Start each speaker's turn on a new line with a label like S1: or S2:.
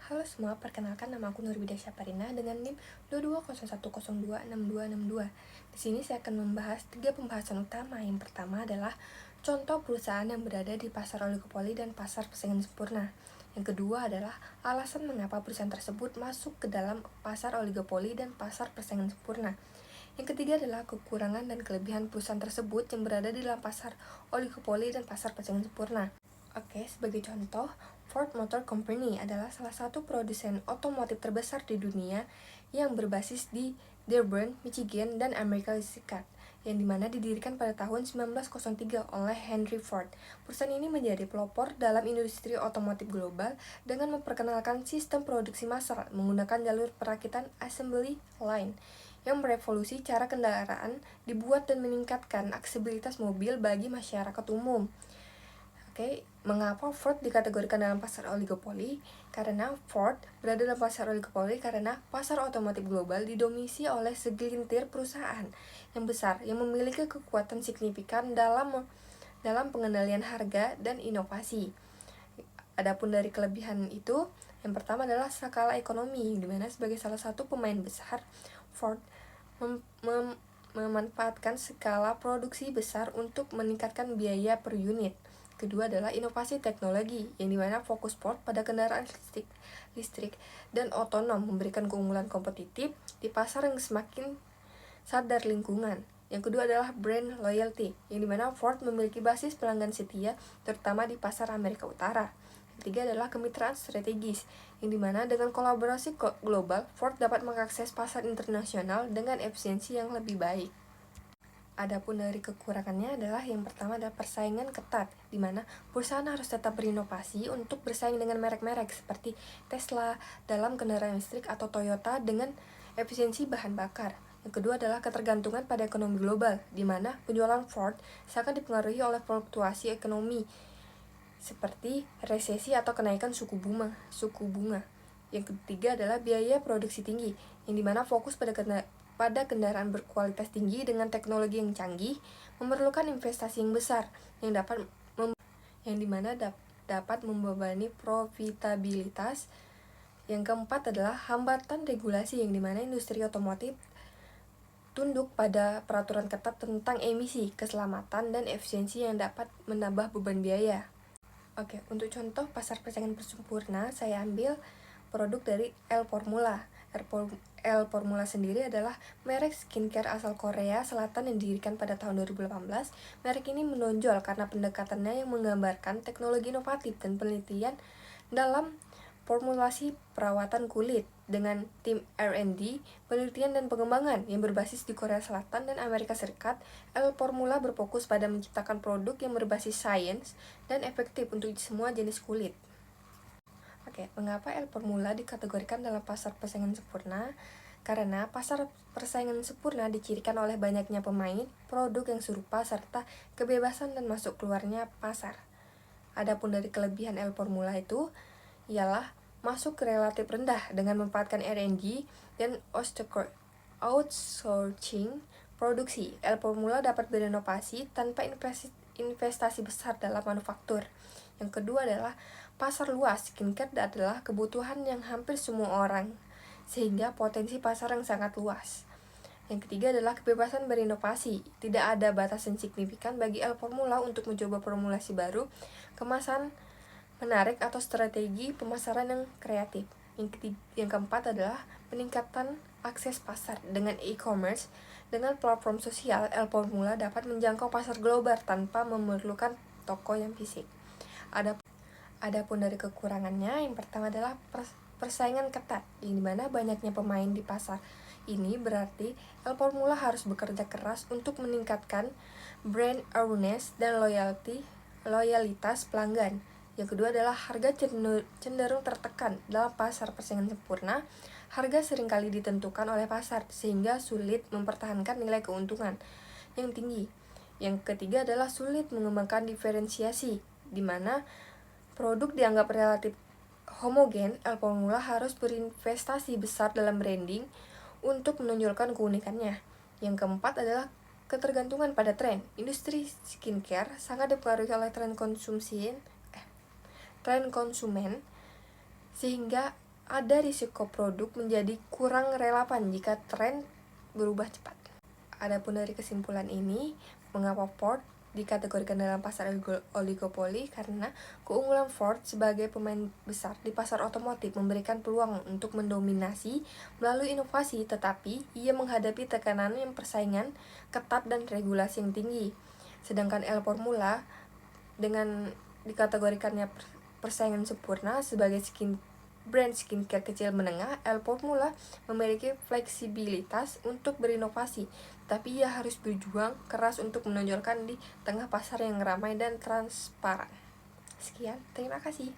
S1: Halo semua, perkenalkan nama aku Nurbida Syaparina dengan NIM 2201026262. Di sini saya akan membahas 3 pembahasan utama. Yang pertama adalah contoh perusahaan yang berada di pasar oligopoli dan pasar persaingan sempurna. Yang kedua adalah alasan mengapa perusahaan tersebut masuk ke dalam pasar oligopoli dan pasar persaingan sempurna. Yang ketiga adalah kekurangan dan kelebihan perusahaan tersebut yang berada di dalam pasar oligopoli dan pasar persaingan sempurna. Oke, sebagai contoh, Ford Motor Company adalah salah satu produsen otomotif terbesar di dunia yang berbasis di Dearborn, Michigan, dan Amerika Serikat, yang dimana didirikan pada tahun 1903 oleh Henry Ford. Perusahaan ini menjadi pelopor dalam industri otomotif global dengan memperkenalkan sistem produksi massal menggunakan jalur perakitan assembly line yang merevolusi cara kendaraan dibuat dan meningkatkan aksesibilitas mobil bagi masyarakat umum. Oke, mengapa Ford dikategorikan dalam pasar oligopoli? Karena Ford berada dalam pasar oligopoli karena pasar otomotif global didominasi oleh segelintir perusahaan yang besar yang memiliki kekuatan signifikan dalam pengendalian harga dan inovasi. Adapun dari kelebihan itu, yang pertama adalah skala ekonomi, di mana sebagai salah satu pemain besar, Ford memanfaatkan skala produksi besar untuk meningkatkan biaya per unit. Kedua adalah inovasi teknologi, yang dimana fokus Ford pada kendaraan listrik dan otonom memberikan keunggulan kompetitif di pasar yang semakin sadar lingkungan. Yang kedua adalah brand loyalty, yang dimana Ford memiliki basis pelanggan setia, terutama di pasar Amerika Utara. Yang ketiga adalah kemitraan strategis, yang dimana dengan kolaborasi global, Ford dapat mengakses pasar internasional dengan efisiensi yang lebih baik. Adapun dari kekurangannya adalah yang pertama adalah persaingan ketat, di mana perusahaan harus tetap berinovasi untuk bersaing dengan merek-merek seperti Tesla dalam kendaraan listrik atau Toyota dengan efisiensi bahan bakar. Yang kedua adalah ketergantungan pada ekonomi global, di mana penjualan Ford sangat dipengaruhi oleh fluktuasi ekonomi seperti resesi atau kenaikan suku bunga. Yang ketiga adalah biaya produksi tinggi, yang dimana fokus pada kendaraan berkualitas tinggi dengan teknologi yang canggih memerlukan investasi yang besar yang dapat membebani profitabilitas. Yang keempat adalah hambatan regulasi, yang dimana industri otomotif tunduk pada peraturan ketat tentang emisi, keselamatan, dan efisiensi yang dapat menambah beban biaya. Oke, untuk contoh pasar persaingan sempurna, saya ambil produk dari L Formula. L Formula sendiri adalah merek skincare asal Korea Selatan yang didirikan pada tahun 2018. Merek ini menonjol karena pendekatannya yang menggambarkan teknologi inovatif dan penelitian dalam formulasi perawatan kulit dengan tim R&D, penelitian dan pengembangan yang berbasis di Korea Selatan dan Amerika Serikat. L Formula berfokus pada menciptakan produk yang berbasis sains dan efektif untuk semua jenis kulit. Oke, mengapa L Formula dikategorikan dalam pasar persaingan sempurna? Karena pasar persaingan sempurna dicirikan oleh banyaknya pemain, produk yang serupa, serta kebebasan dan masuk keluarnya pasar. Adapun dari kelebihan L Formula itu ialah masuk relatif rendah dengan memanfaatkan R&D dan outsourcing produksi. L Formula dapat berinovasi tanpa investasi besar dalam manufaktur. Yang kedua adalah pasar luas. Skincare adalah kebutuhan yang hampir semua orang, sehingga potensi pasar yang sangat luas. Yang ketiga adalah kebebasan berinovasi. Tidak ada batasan signifikan bagi L Formula untuk mencoba formulasi baru, kemasan menarik, atau strategi pemasaran yang kreatif. Yang keempat adalah peningkatan akses pasar. Dengan e-commerce, dengan platform sosial, L Formula dapat menjangkau pasar global tanpa memerlukan toko yang fisik. Adapun dari kekurangannya, yang pertama adalah persaingan ketat, yang dimana banyaknya pemain di pasar ini berarti L Formula harus bekerja keras untuk meningkatkan brand awareness dan loyalitas pelanggan. Yang kedua adalah harga cenderung tertekan. Dalam pasar persaingan sempurna, harga seringkali ditentukan oleh pasar sehingga sulit mempertahankan nilai keuntungan yang tinggi. Yang ketiga adalah sulit mengembangkan diferensiasi, di mana produk dianggap relatif homogen. L Formula harus berinvestasi besar dalam branding untuk menonjolkan keunikannya. Yang keempat adalah ketergantungan pada tren. Industri skincare sangat dipengaruhi oleh tren konsumen, sehingga ada risiko produk menjadi kurang relevan jika tren berubah cepat. Adapun dari kesimpulan ini, mengapa Ford dikategorikan dalam pasar oligopoli? Karena keunggulan Ford sebagai pemain besar di pasar otomotif memberikan peluang untuk mendominasi melalui inovasi, tetapi ia menghadapi tekanan yang persaingan ketat dan regulasi yang tinggi. Sedangkan El Formula dengan dikategorikannya persaingan sempurna sebagai brand skincare kecil menengah, El Formula memiliki fleksibilitas untuk berinovasi, tapi ia harus berjuang keras untuk menonjolkan di tengah pasar yang ramai dan transparan. Sekian, terima kasih.